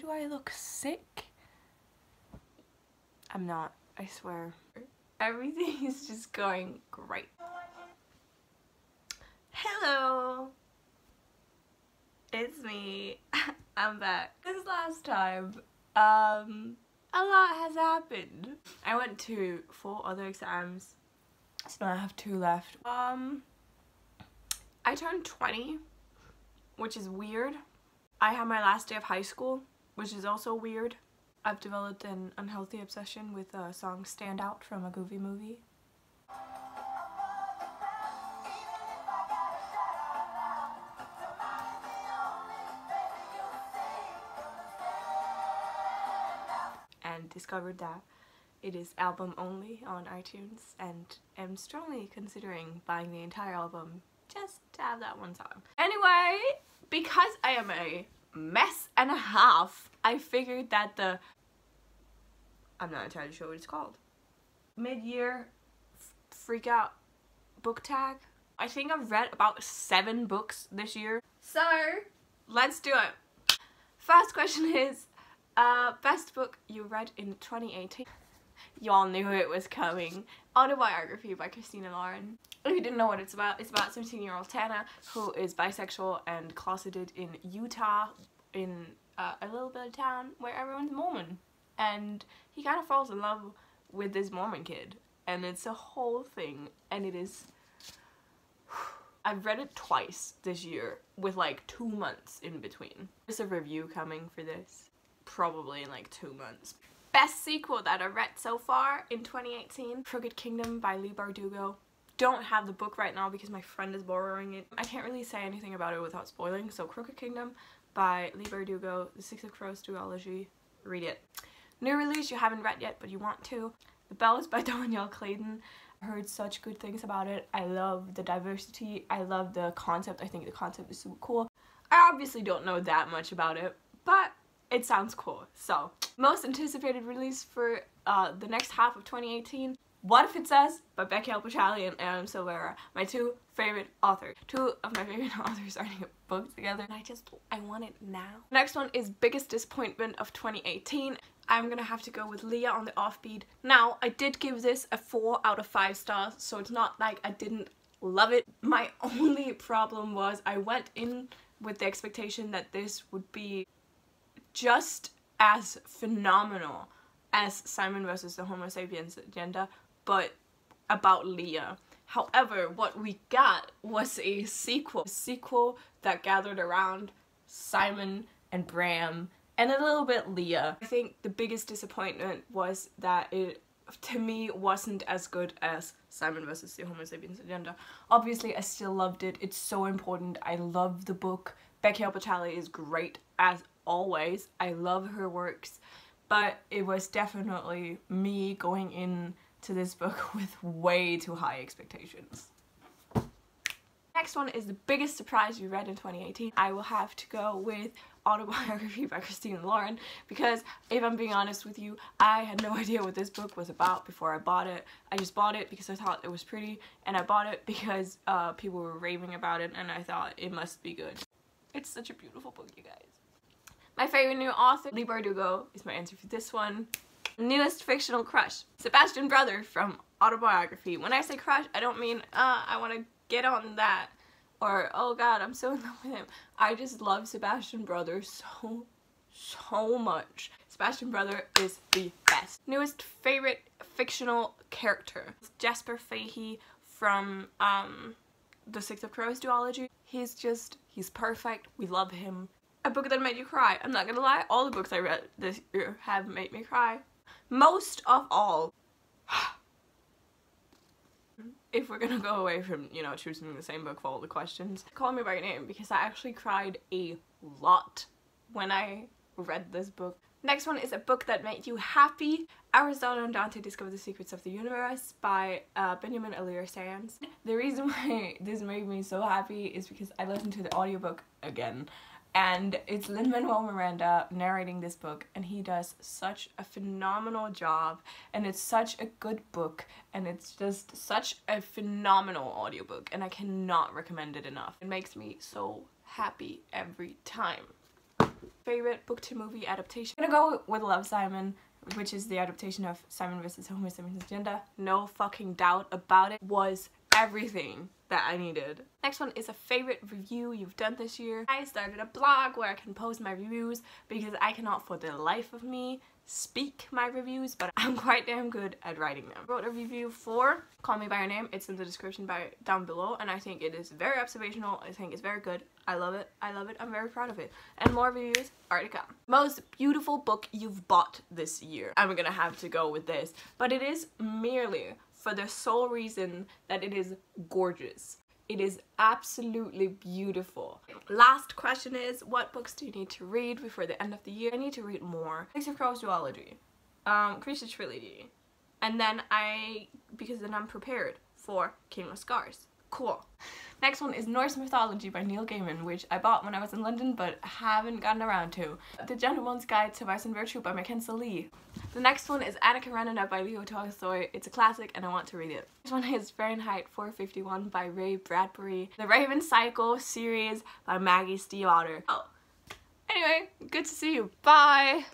Do I look sick? I'm not, I swear. Everything is just going great. Hello! It's me. I'm back. This last time, a lot has happened. I went to 4 other exams, so now I have 2 left. I turned 20, which is weird. I had my last day of high school, which is also weird. I've developed an unhealthy obsession with a song Stand Out from a Goofy movie. And discovered that it is album only on iTunes, and am strongly considering buying the entire album just to have that one song. Anyway, because I am a mess and a half, I figured that I'm not entirely sure what it's called. Mid-year freakout book tag. I think I've read about 7 books this year. So, let's do it. First question is, best book you read in 2018. Y'all knew it was coming. Autobiography by Christina Lauren. If you didn't know what it's about 17-year-old Tana who is bisexual and closeted in Utah, in a little bit of town where everyone's Mormon. And he kind of falls in love with this Mormon kid. And it's a whole thing. And it is... I've read it twice this year with like 2 months in between. There's a review coming for this. Probably in like 2 months. Best sequel that I read so far in 2018. Crooked Kingdom by Leigh Bardugo. Don't have the book right now because my friend is borrowing it. I can't really say anything about it without spoiling. So Crooked Kingdom by Leigh Bardugo. The Six of Crows duology. Read it. New release you haven't read yet but you want to. The Bells by Danielle Clayton. I heard such good things about it. I love the diversity. I love the concept. I think the concept is super cool. I obviously don't know that much about it, but it sounds cool. So, most anticipated release for the next half of 2018. What If It Says by Becky Alpachali and Adam Silvera. My 2 favorite authors. 2 of my favorite authors starting a book together. And I want it now. Next one is biggest disappointment of 2018. I'm gonna have to go with Leah on the Offbeat. Now, I did give this a 4 out of 5 stars, so it's not like I didn't love it. My only problem was I went in with the expectation that this would be just as phenomenal as Simon vs. the Homo sapiens agenda, but about Leah. However, what we got was a sequel that gathered around Simon and Bram and a little bit Leah. I think the biggest disappointment was that it, to me, wasn't as good as Simon vs. the Homo sapiens agenda. Obviously, I still loved it. It's so important. I love the book. Becky Alpachali is great as always. I love her works, but it was definitely me going into this book with way too high expectations. Next one is the biggest surprise you read in 2018. I will have to go with Autobiography by Christina Lauren because if I'm being honest with you, I had no idea what this book was about before I bought it. I just bought it because I thought it was pretty, and I bought it because people were raving about it and I thought it must be good. It's such a beautiful book, you guys. My favorite new author, Leigh Bardugo, is my answer for this one. Newest fictional crush, Sebastian Brother from Autobiography. When I say crush, I don't mean, I want to get on that, or, oh god, I'm so in love with him. I just love Sebastian Brother so much. Sebastian Brother is the best. Newest favorite fictional character, Jasper Fahey from, the Six of Crows duology. He's perfect. We love him. A book that made you cry. I'm not gonna lie, all the books I read this year have made me cry. Most of all, if we're gonna go away from, you know, choosing the same book for all the questions, Call Me By Your Name, because I actually cried a lot when I read this book. Next one is a book that made you happy. Arizona and Dante Discover the Secrets of the Universe by Benjamin Alire Sands. The reason why this made me so happy is because I listened to the audiobook again. And it's Lin-Manuel Miranda narrating this book, and he does such a phenomenal job, and it's such a good book, and it's just such a phenomenal audiobook, and I cannot recommend it enough. It makes me so happy every time. favorite book to movie adaptation. I'm gonna go with Love, Simon, which is the adaptation of Simon vs. Homer Simpson's Agenda. No fucking doubt about it. Was everything that I needed. Next one is a favorite review you've done this year. I started a blog where I can post my reviews because I cannot for the life of me speak my reviews, but I'm quite damn good at writing them. I wrote a review for Call Me By Your Name. It's in the description down below, and I think it is very observational. I think it's very good. I love it. I love it. I'm very proud of it. And more reviews are to come. Most beautiful book you've bought this year. I'm gonna have to go with this, but it is merely for the sole reason that it is gorgeous. It is absolutely beautiful. Last question is, what books do you need to read before the end of the year? I need to read more. Six of Crows duology, Creature trilogy, and then because then I'm prepared for King of Scars. Cool. Next one is Norse Mythology by Neil Gaiman, which I bought when I was in London but haven't gotten around to. The Gentleman's Guide to Vice and Virtue by Mackenzie Lee. The next one is Anna Karenina by Leo Tolstoy. It's a classic and I want to read it. This one is Fahrenheit 451 by Ray Bradbury. The Raven Cycle series by Maggie Stiefvater. Oh, anyway, good to see you. Bye!